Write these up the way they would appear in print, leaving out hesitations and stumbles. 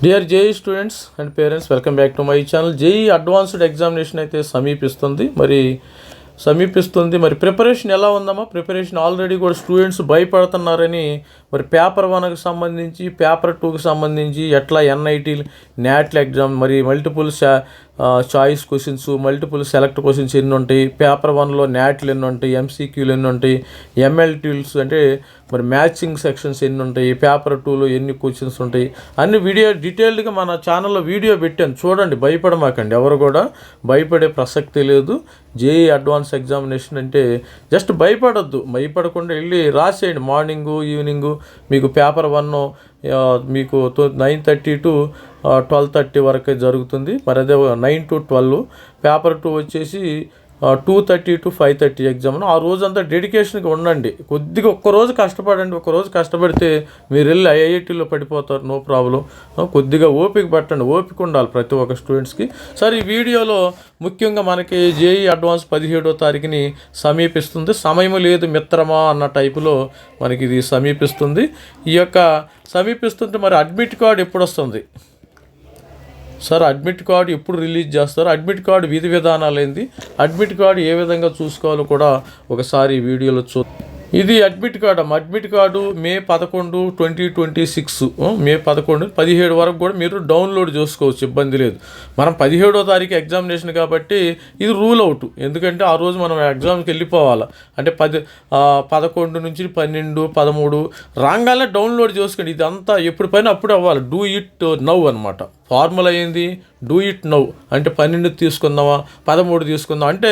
Dear JEE students and parents, welcome back to my channel. JEE advanced examination అయితే సమీపిస్తుంది. మరి preparation ఎలా ఉందమ్మా? Preparation already కూడా students భయపడుతున్నారని మరి పేపర్ 1కి సంబంధించి, పేపర్ 2కి సంబంధించి ఎట్లా ఎన్ఐటీ NATL ఎగ్జామ్, మరి multiple choice questions, multiple select questions ఎన్ని ఉంటాయి, పేపర్ 1లో NATL ఎన్ని ఉంటాయి, MCQలు ఎన్ని ఉంటాయి, MLTs అంటే మరి మ్యాచింగ్ సెక్షన్స్ ఎన్ని ఉంటాయి, పేపర్ 2లో ఎన్ని క్వశ్చన్స్ ఉంటాయి అన్ని వీడియో డీటెయిల్డ్గా మన ఛానల్లో వీడియో పెట్టాను, చూడండి. భయపడమాకండి, ఎవరు కూడా భయపడే ప్రసక్తి లేదు. జేఈ అడ్వాన్స్ ఎగ్జామినేషన్ అంటే జస్ట్ భయపడకుండా వెళ్ళి రాసేయండి. మార్నింగు ఈవినింగు మీకు పేపర్ 1 మీకు 9:30 to 12:30 వరకే జరుగుతుంది. మరి అదే 9 to 12. పేపర్ 2 వచ్చేసి 2:30 to 5:30 ఎగ్జామ్. ఆ రోజంతా డెడికేషన్గా ఉండండి. కొద్దిగా ఒక్కరోజు కష్టపడండి. ఒక్కరోజు కష్టపడితే మీరు వెళ్ళి ఐఐటీలో పడిపోతారు, నో ప్రాబ్లం. కొద్దిగా ఓపిక పట్టండి, ఓపిక ఉండాలి ప్రతి ఒక్క స్టూడెంట్స్కి. సరే, ఈ వీడియోలో ముఖ్యంగా మనకి జేఈ అడ్వాన్స్ 17వ తారీఖుని సమీపిస్తుంది. సమయం లేదు మిత్రమా అన్న టైపులో మనకి ఇది సమీపిస్తుంది. ఈ యొక్క సమీపిస్తుంటే మరి అడ్మిట్ కార్డు ఎప్పుడు వస్తుంది సార్? అడ్మిట్ కార్డు ఎప్పుడు రిలీజ్ చేస్తారు? అడ్మిట్ కార్డు విధి విధానాలు ఏంది? అడ్మిట్ కార్డు ఏ విధంగా చూసుకోవాలో కూడా ఒకసారి ఈ వీడియోలో ఇది అడ్మిట్ కార్డు మే 11, 2026 మే 11, 17 వరకు కూడా మీరు డౌన్లోడ్ చేసుకోవచ్చు, ఇబ్బంది లేదు. మనం 17వ తారీఖు ఎగ్జామినేషన్ కాబట్టి ఇది రూల్ అవుట్. ఎందుకంటే ఆ రోజు మనం ఎగ్జామ్కి వెళ్ళిపోవాలి. అంటే 11 నుంచి 12, 13 రాగానే డౌన్లోడ్ చేసుకోండి. ఇదంతా ఎప్పుడు పైన అప్పుడు అవ్వాలి. డూ ఇట్ నౌ అనమాట. ఫార్ములా ఏంది? డూ ఇట్ నౌ అంటే 12 తీసుకుందామా, 13 తీసుకుందాం అంటే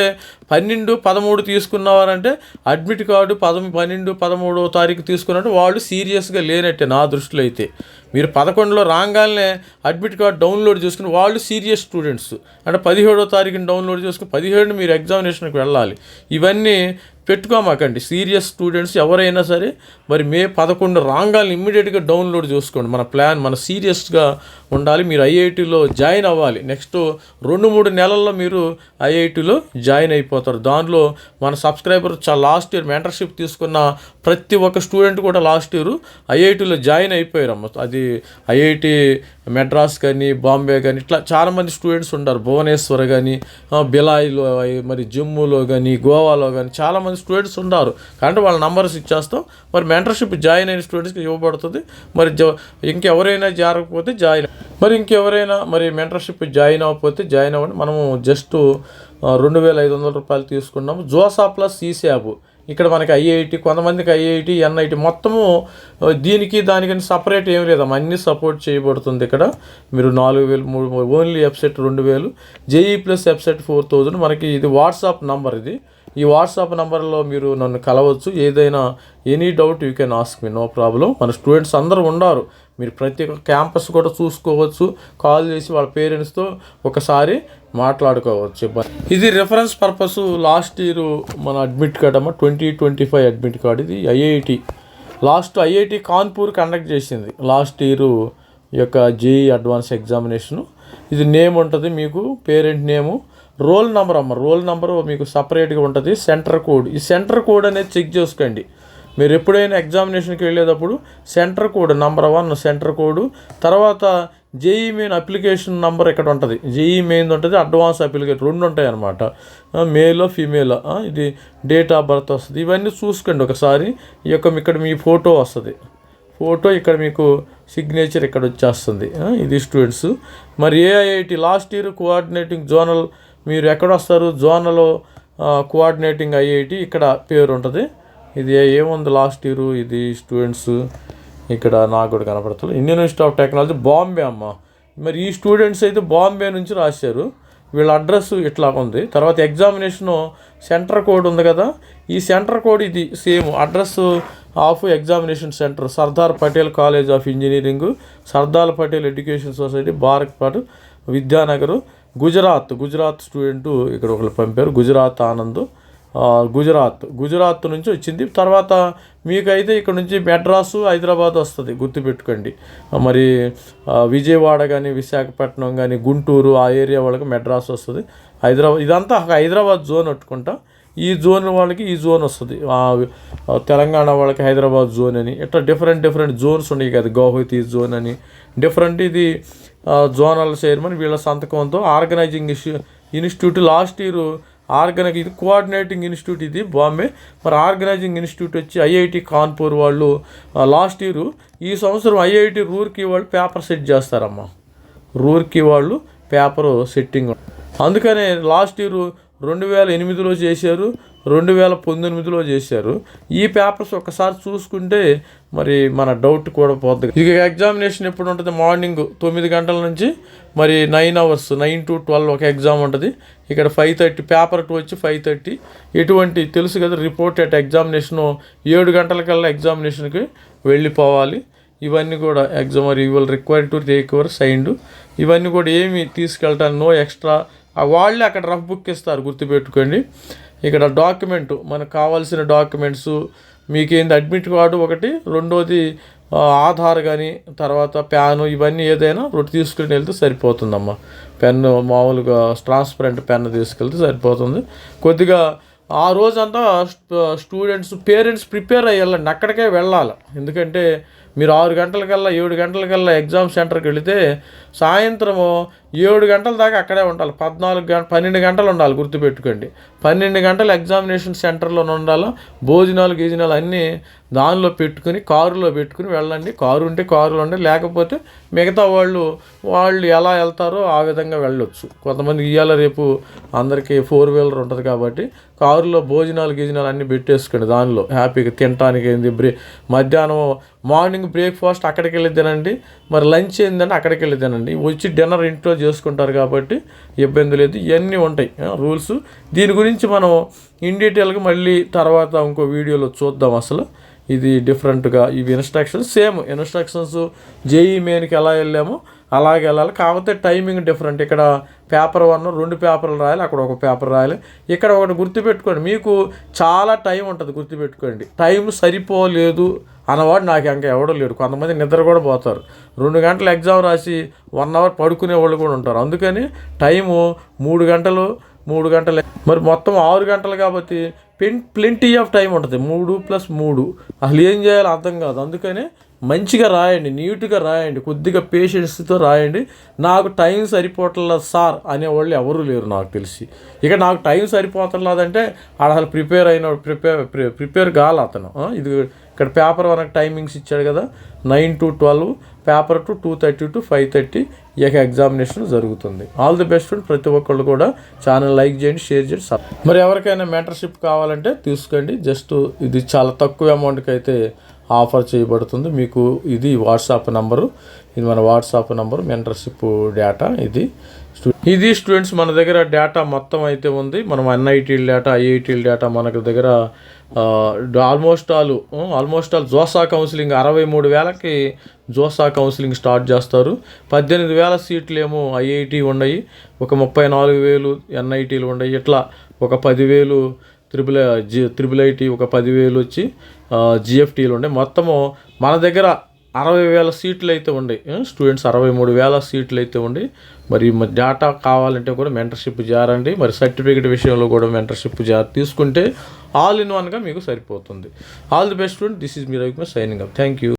12, 13 తీసుకున్నావారంటే అడ్మిట్ కార్డు 12, 13వ తారీఖు తీసుకున్నట్టు వాళ్ళు సీరియస్గా లేనట్టే నా దృష్టిలో అయితే. మీరు 11లో రాగానే అడ్మిట్ కార్డు డౌన్లోడ్ చేసుకుని వాళ్ళు సీరియస్ స్టూడెంట్స్. అంటే 17వ తారీఖుని డౌన్లోడ్ చేసుకుని 17 మీరు ఎగ్జామినేషన్కి వెళ్ళాలి. ఇవన్నీ పెట్టుకోమాకండి. సీరియస్ స్టూడెంట్స్ ఎవరైనా సరే మరి మే 11 రాగానే ఇమ్మీడియట్గా డౌన్లోడ్ చేసుకోండి. మన ప్లాన్ మన సీరియస్గా ఉండాలి. మీరు ఐఐటీలో జాయిన్ అవ్వాలి. నెక్స్ట్ 2-3 నెలల్లో మీరు ఐఐటీలో జాయిన్ అయిపోతారు. దానిలో మన సబ్స్క్రైబర్ లాస్ట్ ఇయర్ మెంటర్షిప్ తీసుకున్న ప్రతి ఒక్క స్టూడెంట్ కూడా లాస్ట్ ఇయర్ ఐఐటీలో జాయిన్ అయిపోయారమ్మ. అది ఐఐటి మెడ్రాస్ కానీ, బాంబే కానీ, ఇట్లా చాలామంది స్టూడెంట్స్ ఉంటారు. భువనేశ్వర్ కానీ, బిలాయిలో, మరి జమ్మూలో కానీ, గోవాలో కానీ చాలామంది స్టూడెంట్స్ ఉన్నారు. కాబట్టి వాళ్ళ నంబర్స్ ఇచ్చేస్తాం. మరి మెంటర్షిప్ జాయిన్ అయిన స్టూడెంట్స్కి ఇవ్వబడుతుంది. మరి ఇంకెవరైనా జారకపోతే ఇంకెవరైనా మరి మెంటర్షిప్ జాయిన్ అవ్వకపోతే జాయిన్ అవ్వండి. మనము జస్ట్ 2,500 రూపాయలు తీసుకున్నాము. జోసా ప్లస్ ఈశాబ్ ఇక్కడ మనకి ఐఐటి, కొంతమందికి ఐఐటి, ఎన్ఐటి మొత్తము దీనికి దానికని సపరేట్ ఏం లేదమ్మా, అన్నీ సపోర్ట్ చేయబడుతుంది. ఇక్కడ మీరు 4,000 only website 2,000, JEE plus website 4,000. మనకి ఇది వాట్సాప్ నంబర్. ఈ వాట్సాప్ నెంబర్లో మీరు నన్ను కలవచ్చు. ఏదైనా any doubt you can ask me, no problem. మన స్టూడెంట్స్ అందరూ ఉన్నారు. మీరు ప్రతి ఒక్క క్యాంపస్ కూడా చూసుకోవచ్చు. కాల్ చేసి వాళ్ళ పేరెంట్స్తో ఒకసారి మాట్లాడుకోవచ్చు. ఇది రెఫరెన్స్ పర్పస్. లాస్ట్ ఇయర్ మన అడ్మిట్ కార్డ్ అమ్మ 2025 అడ్మిట్ కార్డ్. ఇది ఐఐటి కాన్పూర్ కండక్ట్ చేసింది లాస్ట్ ఇయర్ ఈ యొక్క జేఈ అడ్వాన్స్ ఎగ్జామినేషను. ఇది నేమ్ ఉంటుంది మీకు, పేరెంట్ నేము, రోల్ నెంబర్ అమ్మ. రోల్ నెంబరు మీకు సపరేట్గా ఉంటుంది. సెంటర్ కోడ్, ఈ సెంటర్ కోడ్ అనేది చెక్ చేసుకోండి. మీరు ఎప్పుడైనా ఎగ్జామినేషన్కి వెళ్ళేటప్పుడు centre code number 1 centre code, తర్వాత జేఈ మెయిన్ అప్లికేషన్ నెంబర్ ఇక్కడ ఉంటుంది. జేఈ మెయిన్ ఉంటుంది, అడ్వాన్స్ అప్లికేషన్ 2 ఉంటాయి అన్నమాట. మేలో ఫీమేలో ఇది డేట్ ఆఫ్ బర్త్ వస్తుంది. ఇవన్నీ చూసుకోండి ఒకసారి. ఇక్కడ మీ ఫోటో వస్తుంది. ఇక్కడ మీకు సిగ్నేచర్ ఇక్కడ వచ్చేస్తుంది. ఇది స్టూడెంట్స్. మరి AIIT last year coordinating zonal, మీరు ఎక్కడ వస్తారు? జోనల్ కోఆర్డినేటింగ్ ఐఐటి ఇక్కడ పేరు ఉంటుంది. ఇది ఏముంది లాస్ట్ ఇయర్, ఇది స్టూడెంట్స్ ఇక్కడ నాకు కూడా కనపడుతుంది. Indian institute of technology Bombay అమ్మ. మరి ఈ స్టూడెంట్స్ అయితే బాంబే నుంచి రాశారు. వీళ్ళ అడ్రస్ ఇట్లా ఉంది. తర్వాత ఎగ్జామినేషను సెంటర్ కోడ్ ఉంది కదా, ఈ సెంటర్ కోడ్ ఇది same address of examination centre Sardar Patel college of engineering, Sardar Patel education society, బారక్పాట్, విద్యానగర్, గుజరాత్ స్టూడెంటు ఇక్కడ ఒకరు పంపారు. గుజరాత్ ఆనంద్, గుజరాత్ నుంచి వచ్చింది. తర్వాత మీకైతే ఇక్కడ నుంచి మెడ్రాసు, హైదరాబాద్ వస్తుంది, గుర్తుపెట్టుకోండి. మరి విజయవాడ కానీ, విశాఖపట్నం కానీ, గుంటూరు ఆ ఏరియా వాళ్ళకి మెడ్రాస్ వస్తుంది. హైదరాబాద్ ఇదంతా హైదరాబాద్ జోన్ పెట్టుకుంటా. ఈ జోన్ వాళ్ళకి ఈ జోన్ వస్తుంది, తెలంగాణ వాళ్ళకి హైదరాబాద్ జోన్ అని, ఇట్లా డిఫరెంట్ జోన్స్ ఉన్నాయి కదా, గౌహతి జోన్ అని డిఫరెంట్. ఇది జోనల్ చైర్మన్ వీళ్ళ సంతకంతో ఆర్గనైజింగ్ ఇన్స్టిట్యూట్ లాస్ట్ ఇయర్ ఇది కోఆర్డినేటింగ్ ఇన్స్టిట్యూట్ ఇది బాంబే. మరి ఆర్గనైజింగ్ ఇన్స్టిట్యూట్ వచ్చి ఐఐటి కాన్పూర్ వాళ్ళు లాస్ట్ ఇయర్. ఈ సంవత్సరం ఐఐటి రూర్కీ వాళ్ళు పేపర్ సెట్ చేస్తారమ్మా, రూర్కీ వాళ్ళు పేపరు సెట్టింగ్. అందుకనే లాస్ట్ ఇయర్ 2008లో చేశారు, 2019లో చేశారు. ఈ పేపర్స్ ఒకసారి చూసుకుంటే మరి మన డౌట్ కూడా పోతుంది. ఇక ఎగ్జామినేషన్ ఎప్పుడు ఉంటుంది? మార్నింగ్ 9 గంటల నుంచి మరి 9 hours 9 to 12 ఒక ఎగ్జామ్ ఉంటుంది. ఇక్కడ 5:30 పేపర్ 2 వచ్చి 5:30. ఎటువంటి తెలుసు కదా, రిపోర్ట్ అట్ ఎగ్జామినేషను 7 గంటలకల్లా ఎగ్జామినేషన్కి వెళ్ళిపోవాలి. ఇవన్నీ కూడా exam you will require to take your signed. ఇవన్నీ కూడా ఏమి తీసుకెళ్తాను, నో ఎక్స్ట్రా. వాళ్ళే అక్కడ రఫ్ బుక్ ఇస్తారు, గుర్తుపెట్టుకోండి. ఇక్కడ డాక్యుమెంట్ మనకు కావాల్సిన డాక్యుమెంట్స్ మీకేంది, అడ్మిట్ కార్డు ఒకటి, రెండోది ఆధార్ కానీ, తర్వాత ప్యాను, ఇవన్నీ ఏదైనా ఒకటి తీసుకుని వెళ్తే సరిపోతుందమ్మా. పెన్ను మామూలుగా ట్రాన్స్పరెంట్ పెన్ను తీసుకెళ్తే సరిపోతుంది. కొద్దిగా ఆ రోజంతా స్టూడెంట్స్ పేరెంట్స్ ప్రిపేర్ అయ్యాలండి, అక్కడికే వెళ్ళాలి. ఎందుకంటే మీరు 6 గంటలకల్లా 7 గంటలకల్లా ఎగ్జామ్ సెంటర్కి వెళితే సాయంత్రము 7 గంటల దాకా అక్కడే ఉండాలి. 12 గంటలు ఉండాలి, గుర్తుపెట్టుకోండి. 12 గంటలు ఎగ్జామినేషన్ సెంటర్లోనే ఉండాలి. భోజనాలు గీజనాలు అన్నీ దానిలో పెట్టుకుని కారులో పెట్టుకుని వెళ్ళండి. కారు ఉంటే కారులో ఉండి, లేకపోతే మిగతా వాళ్ళు ఎలా వెళ్తారో ఆ విధంగా వెళ్ళొచ్చు. కొంతమంది ఇవాళ రేపు అందరికీ 4-wheeler ఉంటుంది కాబట్టి కారులో భోజనాలు గీజనాలు అన్నీ పెట్టేసుకోండి. దానిలో హ్యాపీగా తినడానికి ఏంది, మధ్యాహ్నం మార్నింగ్ బ్రేక్ఫాస్ట్ అక్కడికి వెళ్ళి తినండి, మరి లంచ్ ఏంటంటే అక్కడికి వెళ్ళి తినండి. వచ్చి డిన్నర్ ఇంట్లో చేసుకుంటారు కాబట్టి ఇబ్బంది లేదు. ఇవన్నీ ఉంటాయి రూల్స్. దీని గురించి మనం ఇన్ డీటెయిల్గా మళ్ళీ తర్వాత ఇంకో వీడియోలో చూద్దాం. అసలు ఇది డిఫరెంట్గా ఇవి ఇన్స్ట్రక్షన్స్ సేమ్ ఇన్స్ట్రక్షన్స్ జేఈ మెయిన్కి ఎలా వెళ్ళామో అలాగే వెళ్ళాలి. కాకపోతే టైమింగ్ డిఫరెంట్. ఇక్కడ పేపర్ 1 2 పేపర్లు రాయాలి, అక్కడ ఒక పేపర్ రాయాలి. ఇక్కడ ఒకటి గుర్తుపెట్టుకోండి, మీకు చాలా టైం ఉంటుంది, గుర్తుపెట్టుకోండి. టైం సరిపోలేదు అన్నవాడు నాకు ఇంకా ఎవడో లేడు. కొంతమంది నిద్ర కూడా పోతారు. 2 గంటలు ఎగ్జామ్ రాసి 1 hour పడుకునే వాళ్ళు కూడా ఉంటారు. అందుకని టైము 3 గంటలు మరి మొత్తం 6 గంటలు కాబట్టి ప్లెంటీ ఆఫ్ టైం ఉంటుంది. 3 + 3 అసలు ఏం చేయాలో అర్థం కాదు. అందుకనే మంచిగా రాయండి, నీట్గా రాయండి, కొద్దిగా పేషెన్స్తో రాయండి. నాకు టైం సరిపోవట్లేదు సార్ అనేవాళ్ళు ఎవరూ లేరు నాకు తెలిసి. ఇక నాకు టైం సరిపోవట్లేదంటే అసలు ప్రిపేర్ కావాలి అతను. ఇది ఇక్కడ పేపర్ 1 టైమింగ్స్ ఇచ్చాడు కదా, 9 to 12, పేపర్ 2 2:30 to 5:30 ఇక ఎగ్జామినేషన్ జరుగుతుంది. All the best. ప్రతి ఒక్కళ్ళు కూడా ఛానల్ లైక్ చేయండి, షేర్ చేయండి. మరి ఎవరికైనా మెంటర్షిప్ కావాలంటే తీసుకోండి. జస్ట్ ఇది చాలా తక్కువ అమౌంట్కి అయితే ఆఫర్ చేయబడుతుంది మీకు. ఇది వాట్సాప్ నంబరు, ఇది మన వాట్సాప్ నంబరు, మెంటర్షిప్ డేటా ఇది స్టూడెంట్స్ మన దగ్గర డేటా మొత్తం అయితే ఉంది. మనం ఎన్ఐటీల డేటా, ఐఐటీల డేటా మనకు దగ్గర ఆల్మోస్ట్ ఆల్ జోసా కౌన్సిలింగ్ 63,000కి జోసా కౌన్సిలింగ్ స్టార్ట్ చేస్తారు. 18,000 సీట్లు ఏమో ఐఐటి ఉన్నాయి, ఒక 34,000 ఎన్ఐటీలు ఉన్నాయి. ఇట్లా ఒక 10,000 త్రిబుల్ ఐటీ, ఒక 10,000 వచ్చి జిఎఫ్టీలు ఉన్నాయి. మొత్తము మన దగ్గర 60,000 సీట్లు అయితే ఉన్నాయి. స్టూడెంట్స్ 63,000 సీట్లు అయితే ఉండి. మరి డేటా కావాలంటే కూడా మెంటర్షిప్ చేరండి. మరి సర్టిఫికేట్ విషయంలో కూడా మెంటర్షిప్ తీసుకుంటే ఆల్ ఇన్ వన్గా మీకు సరిపోతుంది. All the best student. This is me Ravikumar signing up. Thank you.